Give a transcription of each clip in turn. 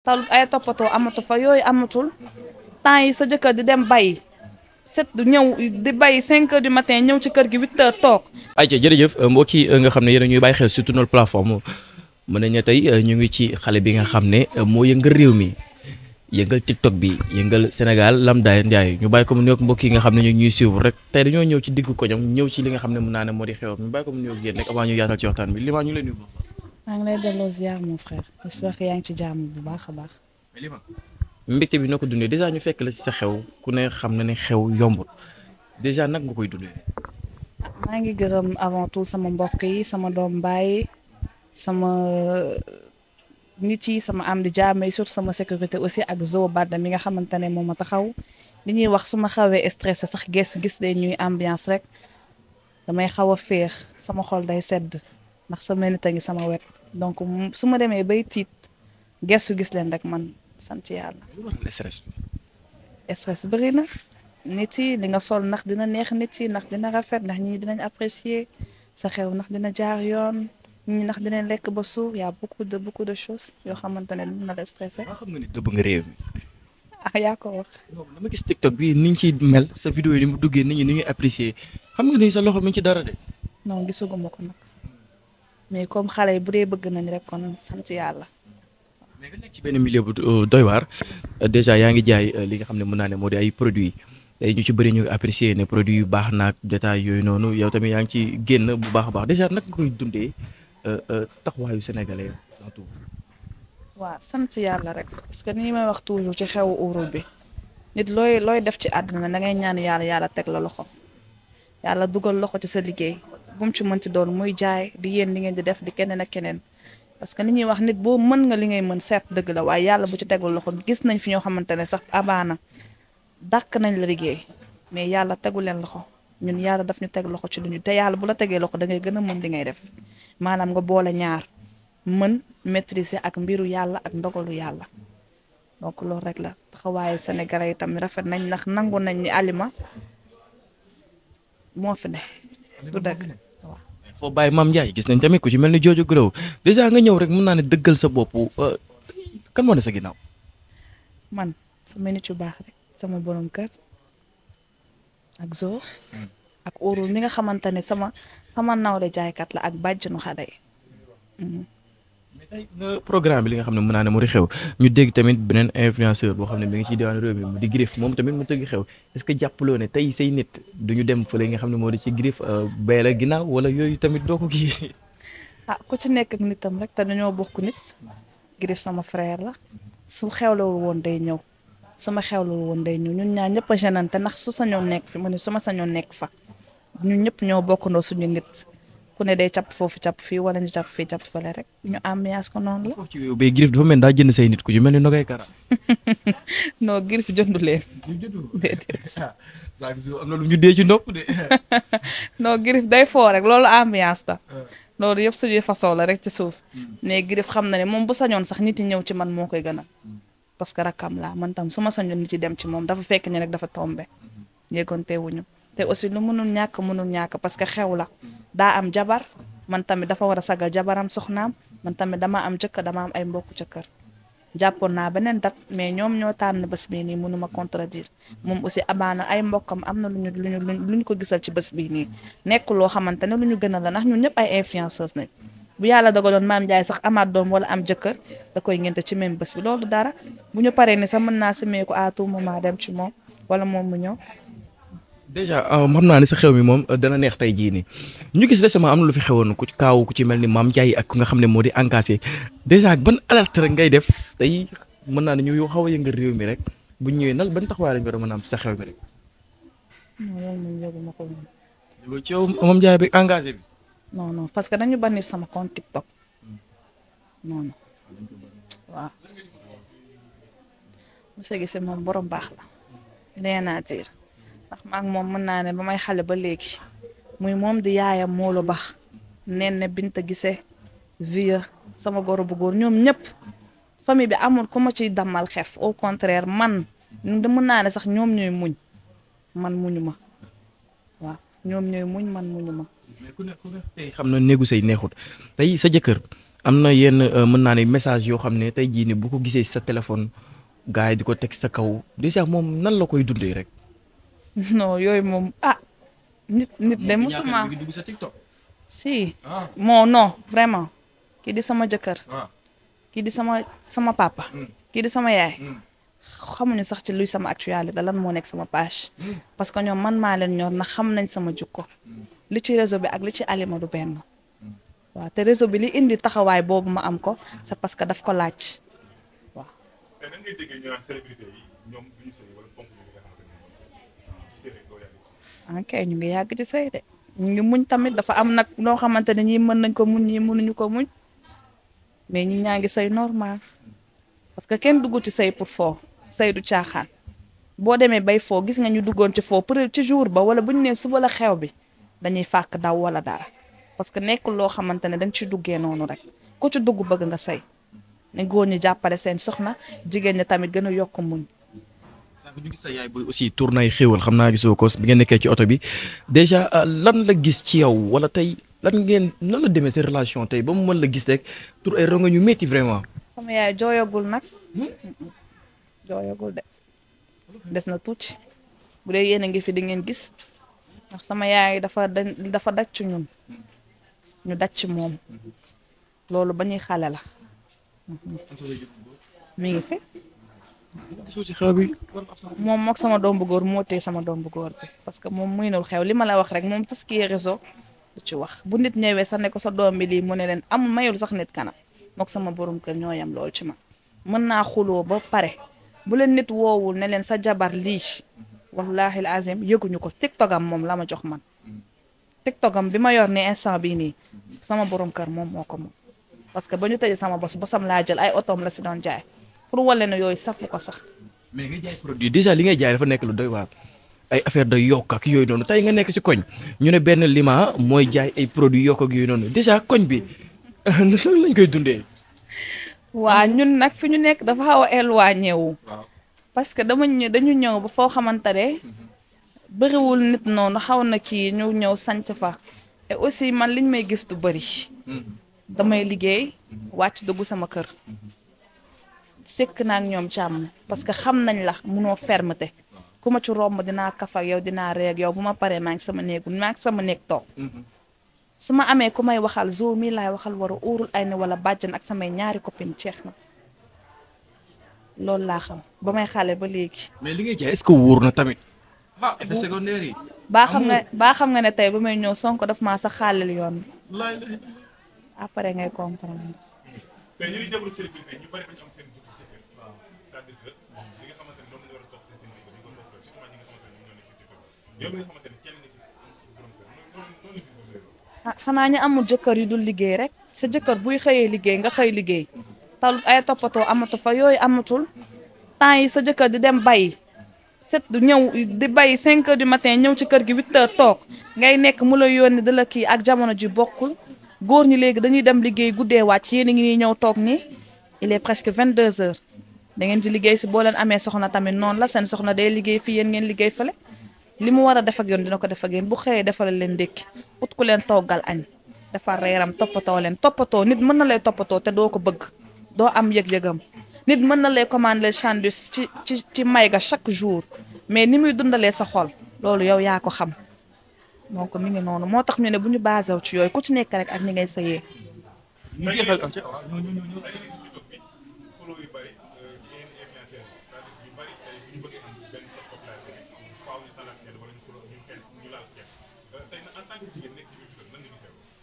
tal ay toppatoo amatu fa yooyu amatul temps yi sa jëkkër di dem bay du ñëw di bay 5 heures du matin ñëw ci kër gi 8 heures toog. ayca jërëjëf mbokk yi nga xam ne yéen a ñuy bàyyi xel surtout notre plateforme mën nañ ne tey ñu ngi ci xale bi nga xam ne moo yëngal réew mi yëngal TikTok bi yëngal Sénégal Lambda Ndiaye ñu bàyyi ko mu nuyoog mbokk yi nga xam ne ñu ñuy suivre rek tey dañoo ñëw ci diggu koñam ñëw ci li nga xam ne mën naa ne moo di xewam ñu bàyyi ko mu nuyoog yéen rek avant ñu yaatal ci waxtaan bi Lima ñu leen nuyu. maa ngi lay delloo ziar mon frère j'espère que yaa ngi ci jàmm bu baax a baax. mbégte bi noo ko dundee dèjà ñu fekk la ci sa xew ku ne xam na ne xew yombul dèjà nag nga koy dundee. maa ngi gërëm avant tout sama mbokk yi sama doom mbaay sama nit yi sama am di jaame surtout sama sécurité aussi ak Zo Badda mi nga xamante ne moom ma taxaw li ñuy wax su ma xawee stressé sax gestu gis day ñuy ambiance rek damay xaw a féex sama xol day sedd ndax sama nit a ngi sama wet donc su ma demee bay tiit gestu gis leen rek man sant yàlla. stress bëri na nit yi li nga sol ndax dina neex nit yi ndax dina rafet ndax ñi dinañ apprécier sa xew ndax dina jaar yoon ñi ndax dinañ lekk ba suur y a beaucoup de choses yoo xamante ne dina la stressé. xam nga ni dëbb nga réew mi. ah yaa ko wax. dama gis TikTok bi ni ñu ciy mel sa vidéo yi ni mu duggee nit ñi ni ñuy apprécier xam nga ni sa loxo mi ngi ci dara de. non gisaguma ko nag mais comme xale yi bu dee bëgg nañ rek kon sant yàlla. mais nga nekk ci benn milieu bu doy waar déjà yaa ngi jaay li nga xam ne mën naa ne moo di ay produits tey ñu ci bëri ñu apprécier ne produits yu baax naag détails yooyu noonu yow tamit yaa ngi ci génn bu baax a baax déjà nag nga koy dundee taxawaayu sénégalais surtout. waaw sant yàlla rek parce que ni may wax toujours ci xewu Europe bi nit looy def ci àddina da ngay ñaan yàlla teg la loxo yàlla dugal loxo ci sa liggéey bu mu ci mënti doon muy jaay di yéen li ngeen di def di keneen ak keneen. parce que ni ñuy wax nit boo mën nga li ngay mën seet dëgg la waaye yàlla bu ci tegul loxo gis nañ fi ñoo xamante ne sax abaana dàq nañ la liggéey mais yàlla tegu leen loxo ñun yàlla daf ñu teg loxo ci lu ñu te yàlla bu la tegee loxo da ngay gën a mën li ngay def maanaam nga boole ñaar mën maîtriser ak mbiru yàlla ak ndogalu yàlla donc loolu rek la taxawaayu sénégalais yi tamit rafet nañ ndax nangu nañ ni Alima moo fi ne du dëgg. foo bàyyi Mame Ndiaye gis nañ tamit ku ci mel ni Jojo Glow déjà nga ñëw rek mën naa ne dëggal sa bopp kan moo ne sa ginnaaw. man sama nit yu baax rek sama borom kër ak Zo ak Ouro mi nga xamante ne sama nawle jaaykat la ak bàjjenu xale yi. mais tey nga programme bi li nga xam ne mën naa ne moo di xew ñu dégg tamit beneen influenceur boo xam ne mi ngi ci diwaan réew mi mu di Griff moom tamit mu tëgg xew est-ce que jàppaloo ne tey say nit duñu dem fële nga xam ne moo di ci Griff bay la ginnaaw wala yooyu tamit doo ko kii. ah ku ci nekk ak nitam rek te dañoo bokk nit Griff sama frère la su xewlawul woon day ñëw sama xewlawul woon day ñëw ñun ñaar ñëpp a gênante ndax su sañoon nekk fi mu ne su ma sañoon nekk fa ñun ñëpp ñoo bokkandoo suñu nit. ku ne day capp foofu capp fii wala ñu capp fii capp fële rek ñu ambiance ko noonu la. foofu ci wéy bay Griff dafa mel daa jënd say nit ku ci mel ni Nogay Kara. non Griff jëndu leen. déedéet. saa am na lu ñu dee ci nopp de. non Griff day foo rek loolu ambiance la. loolu yëpp suñuy façon la rek ci suuf. mais Griff xam na ne moom bu sañoon sax nit yi ñëw ci man moo koy gënal. parce que rakkam laa man tam su ma sañoon nit yi dem ci moom dafa fekk ni rek dafa tombé. yëgante wuñu te aussi lu mënul ñàkk parce que xew la. daa am jabar man tamit dafa war a sagal jabaram soxnaam man tamit dama am jëkkër dama am ay mbokku jëkkër jàppoon naa beneen date mais ñoom ñoo tànn bés bii nii mënuma contredire moom aussi abaana ay mbokkam am na lu ñu ko gisal ci bés bii nii nekk loo xamante ne lu ñu gën a la ndax ñun ñëpp ay influenceurs nañ bu yàlla dogaloon Mame Ndiaye sax amaat doom wala am jëkkër da koy ngénte ci même bés bi loolu dara bu ñu paree ni sax mën naa semee ko à tout moment dem ci moom wala moom mu ñëw. déjà xam naa ne sa xew mi moom dana neex tey jii nii ñu gis récemment am na lu fi xewoon ku kaaw ku ci mel ni Mame Ndiaye ak ku nga xam ne moo di Encassé déjà ban alerte rek ngay def tey mën naa ne ñu xaw a yëngal réew mi rek bu ñëwee nal ban taxawaay lañ war a mën a am sa xew mi rek. non loolu moom yëguma ko moom. yëgoo ci yow Mame Ndiaye bi Encassé bi. non parce que dañu bannir sama compte TikTok non waaw. monsieur Guissé moom borom baax la. nee naa tiir ndax maak moom mën naa ne ba may xale ba léegi muy moom di yaayam moo lu baax nen ne Binta Guissé vieux sama goro bu góor ñoom ñëpp famille bi amul ku ma ciy dammal xef au contraire man mën naa ne sax ñoom ñooy muñ man muñu ma waaw ñoom ñooy muñ man muñu ma. mais ku ne tey xam na néegu say neexut tey sa jëkkër am na yenn mën naa ne message yoo xam ne tey jii nii bu ko gisee sa téléphone gars yi di ko teg sa kaw déjà moom nan la koy dundee rek. non yooyu moom nit de musuma ngi dugg sa TikTok. si non vraiment kii di sama jëkkër kii di sama papa kii di sama yaay xamuñu sax ci luy sama actualité lan moo nekk sama page parce que ñoom man maa leen ñor na xam nañ sama jukko li ci réseau bi ak li ci alima du benn waaw te réseau bi li indi taxawaay boobu ma am ko c'est parce que daf ko laaj waaw. te nan ngay déggee ñu naan célébrité yi ñoom du ñu sëy wala fonk ñu nga xamante ne moom sëy ok ñu ngi yàgg ci sëy de ñu ngi muñ tamit dafa am nag loo xamante ne ñii mën nañ ko muñ ñii mënuñu ko muñ mais ñi ñaa ngi sëy normal parce que kenn dugg ci sëy pour foo sëy du caaxaan boo demee bay foo gis nga ñu duggoon ci foo pour ci jour ba wala bu ñu nee suba la xew bi dañuy fàkk daw wala dara parce que nekkul loo xamante ne dañ ci duggee noonu rek ku ci dugg bëgg nga sëy ne góor ñi jàppale seen soxna jigéen ñi tamit gën a yokk muñ. sànq ñu gis sa yaay booy aussi tour nay xéewal xam naa gisoo ko bi ngeen nekkee ci oto bi déjà lan la gis ci yow wala tey nan la demee seen relation tey ba mu mën la gis rek tur ay ronga ñu métti vraiment. sama yaay jooyagul nag jooyagul de des na tuuti bu dee yéen a ngi fi di ngeen gis ndax sama yaay dafa daj ci ñun ñu daj ci moom loolu ba ñuy xale la mi ngi fi. ci xew bi moom mook sama doom bu góor moo téye sama doom bu góor bi parce que moom muy nul xew li ma la wax rek moom tout ce qui est réseau du ci wax bu nit ñëwee sax ne ko sa doom bi lii mu ne leen amul mayul sax nit kanam mook sama borom kër ñoo yam loolu ci man mën naa xuloo ba pare bu leen nit woowul ne leen sa jabar lii wallahi azim yëguñu ko tiktokam moom la ma jox man tiktokam bi ma yor ni instant bii nii sama borom kër moom moo ko moom parce que ba ñu tëjee sama bosam laa jël ay otoom la si doon jaay pour wale ne yooyu safu ko sax. mais nga jaay produit déjà li ngay jaay dafa nekk lu doy waar ay affaire day yokk ak yooyu noonu tey nga nekk si koñ ñu ne benn lima mooy jaay ay produits yokk ak yooyu noonu déjà koñ bi nan lañ koy dundee. waa ñun nag fi ñu nekk dafa xaw a éloigné wu parce que dañu ñëw ba foo xamante ne bëriwul nit noonu xaw na kii ñu ñëw sanc fa et aussi man liñ may gis du bëri damay liggéey wàcc dugg sama kër sekk naa ak ñoom jàmm parce que xam nañ la munoo fermeté ku ma ci romb dinaa kaf ak yow dinaa ree ak yow bu ma paree maa ngi sama néeg toog su ma amee ku may waxal zo mii laay waxal war a uurul ay ne wala bàjjan ak samay ñaari copine ceex na loolu laa xam ba may xale ba léegi. mais li ngay jaay est-ce que wóor na tamit. effet secondaire yi. baa xam nga ne tey ba may ñëw Sonko daf maa sax xaalal yoon après ngay comprendre. mais ñu ngi jëmale célébrité ñu bari dañu am seen jukki ci kër. waaw c'est-à-dire que li nga xamante ne noonu la ñu war a toppatee seen liggéey ñu ko toppatee surtout ñi nga xamante ne ñoo nekk si jëkkër yow mi nga xamante ne kenn ni si borom kër noonu xanaa ñu amul jëkkër yu dul liggéey rek sa jëkkër buy xëyee liggéey nga xëy liggéey tal ay toppatoo amatu fa yooyu amatul temps yi sa jëkkër di dem bay ñëw di bay 5 heures du matin ñëw ci kër gi 8 heures toog ngay nekk mu la yónni di la kii ak jamono ji bokkul góor ñi léegi dañuy dem liggéey guddee wàcc yéen a ngi ñëw toog nii il est presque 22 heures da ngeen di liggéey si boo leen amee soxna tamit noonu la seen soxna day liggéey fii yéen ngeen liggéey fële li mu war a def ak yoon dina ko def ak yéen bu xëyee defal leen ndékki ut ku leen toggal añ defar reeram toppatoo leen toppatoo nit mën na lay toppatoo te doo ko bëgg doo am yëg-yëgam nit mën na lay commander sandwich ci may ga chaque jour mais ni muy dundalee sa xol loolu yow yaa ko xam donc mi ngi noonu moo tax ñu ne bu ñu basé wu ci yooyu ku ci nekk rek ak ni ngay sëyee. ñu jeexal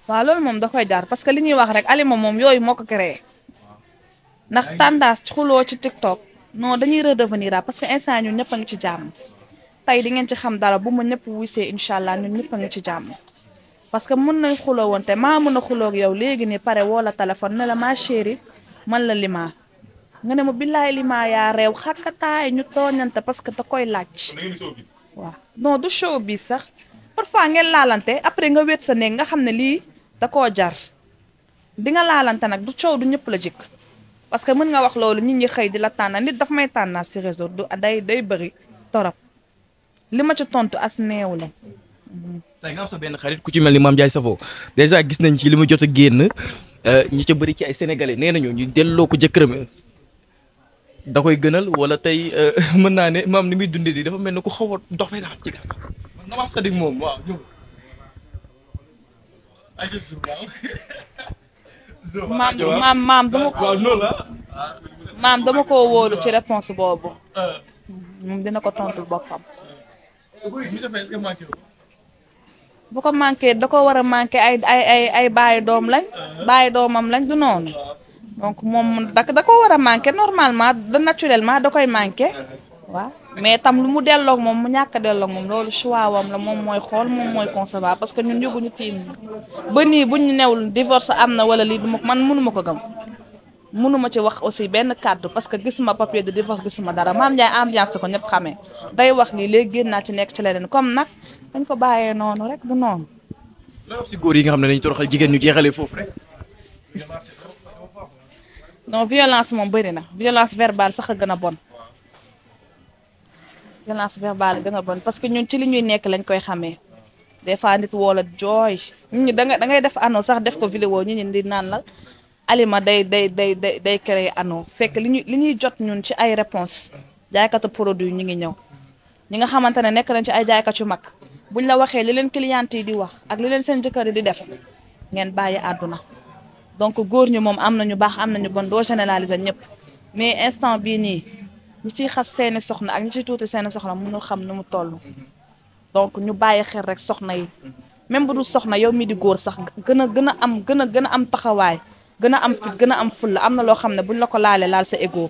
waaw loolu moom da koy jaar parce que li ñuy wax rek Alima moom yooyu moo ko créé ndax tendance xuloo ci TikTok non dañuy redevenir parce que instant ñun ñëpp a ngi ci jàmm tey di ngeen ci xam dara bu ma ñëpp wisee incha allah ñun ñëpp a ngi ci jàmm parce que mën nañ xuloo woon te maa mën a xuloo ak yow léegi ni pare woo la téléphone ne la ma chérie man la Lima nga ne ma billaay Lima yaa réew xakkataay ñu tooñante parce que da koy laaj waaw non du show bi sax parfois ngeen laalante après nga wéet sa néeg nga xam ne lii da koo jar di nga laalante nag du coow du ñëpp la jikk parce que mën nga wax loolu nit ñi xëy di la tànna nit daf may tànnaas ci réseau du day bëri torop li ma ci tontu as neew la. tey nga am sa benn xarit ku ci mel ni Mame Ndiaye Savon déjà gis nañ ci li mu jot a génn ñi ca bëri ci ay sénégalais nee nañu ñu delloo ko jëkkëram da koy gënal wala tey mën naa ne maam ni muy dundee di dafa mel ni ku xaw a doxee daal ci gàttal man damaa sadik moom waaw ñëw. maam dama ko maam dama ko wóolu ci réponse boobu moom dina ko tontul boppam. bu ko manqué da ko war a manqué ay bàyyi doom lañ bàyyi doomam lañ du noonu donc moom da ko war a manqué normalement da naturellement da koy manqué waaw mais tam lu mu delloog moom mu ñàkk a delloog moom loolu choix wam la moom mooy xool moom mooy concevoir parce que ñun yëguñu tiim ba nii buñ ñu newul divorce am na wala lii duma man mënuma ko gëm mënuma ci wax aussi benn kàddu parce que gisuma papier de divorce gisuma dara Mame Ndiaye ambiance ko ñëpp xamee day wax lii léegi génn naa ci nekk ci leneen comme nag dañ ko bàyyee noonu rek du noonu. loo wax si góor yi nga xam ne dañu toroxal jigéen ñu jeexalee foofu rek. non violence moom bëri na violence verbale sax a gën a bon. violence verbale gën a bon parce que ñun ci li ñuy nekk lañ koy xamee des fois nit woo la jooy nit ñi da ngay def anneau sax def ko vidéo ñu di naan la Alima day créer anneau fekk li ñuy jot ñun ci ay réponse jaaykatu produit ñu ngi ñëw ñi nga xamante ne nekk nañ ci ay jaaykat yu mag buñ la waxee li leen client yi di wax ak li leen seen jëkkër yi di def ngeen bàyyi àdduna donc góor ñi moom am nañu baax am nañu bon doo généraliser ñëpp mais instant bii nii ñi ciy xas seeni soxna ak ñi ciy tuuti seeni soxna mënul xam ni mu toll donc ñu bàyyi xel rek soxna yi même bu dul soxna yow mi di góor sax gën a am taxawaay gën a am fit gën a am fulla am na loo xam ne buñ la ko laalee laal sa ego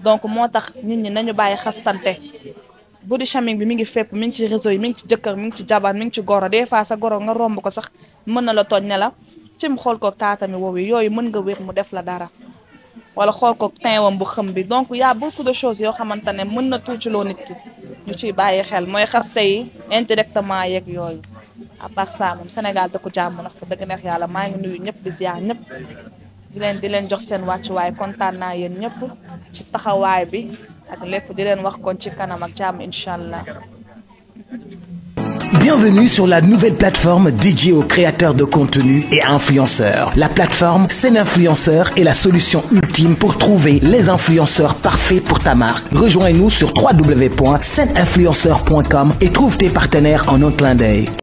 donc moo tax nit ñi nañu bàyyi xastante body shaming bi mi ngi fépp mi ngi ci réseau yi mi ngi ci jëkkër mi ngi ci jabar mi ngi ci goro des fois sa goro nga romb ko sax mën na la tooñ ne la cim xool ko taatami woowu yooyu mën nga wér mu def la dara wala xool ko teewam bu xëm bi donc y a beaucoup de choses yoo xamante ne mën na tuutiloo nit ki ñu ciy bàyyi xel mooy xaste yi indirectement yeeg yooyu à part ça moom Sénégal dëkku jàmm ndax fa dëgg neex yàlla maa ngi nuyu ñëpp di ziar ñëpp di leen jox seen wàccuwaay kontaan naa yéen ñëpp ci taxawaay bi ak lépp di leen wax kon ci kanam ak jàmm incha allah. Bienvenue sur la nouvelle plateforme dédiée aux créateurs de contenu et influenceurs. La plateforme SeneInfluenceur est la solution ultime pour trouver les influenceurs parfaits pour ta marque. Rejoins-nous sur www.seneinfluenceur.com et trouve tes partenaires en un clin d'œil.